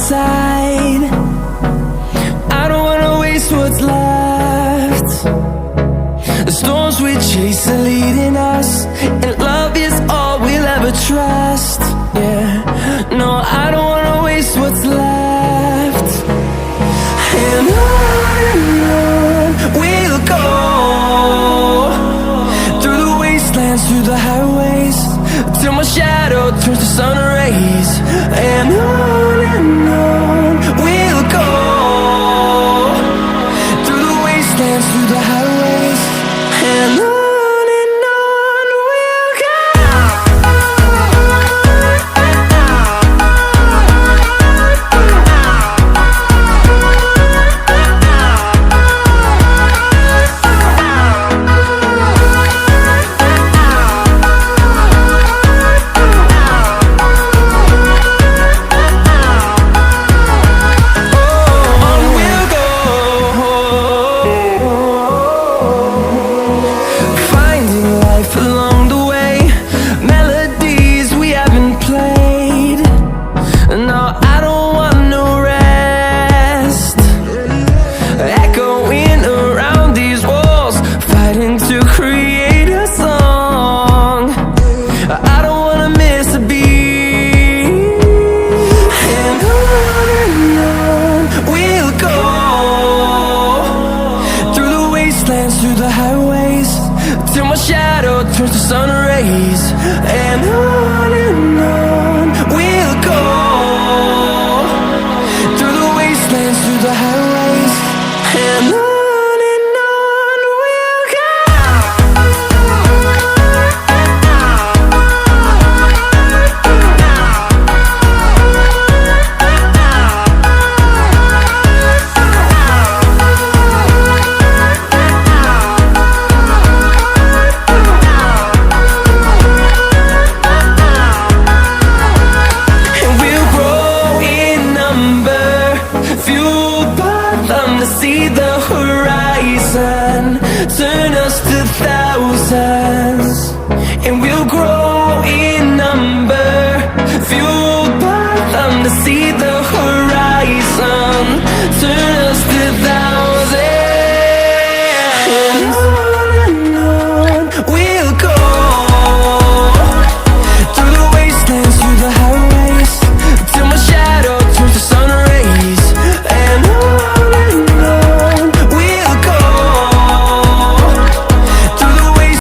side. I don't wanna waste what's left. The storms we chase are leading us, and love is all we'll ever trust. Yeah, no, I don't wanna waste what's left. And on we'll go, through the wastelands, through the highways, till my shadow turns to sun rays. And on we'll go, through the wastelands, through the highways, and on we'll go. Through the highways, till my shadow turns to sun rays. And on we'll go, through the wastelands, through the highways, and on we'll go. To see the horizon turn us to thousands, and we'll grow in number, fueled by them to see the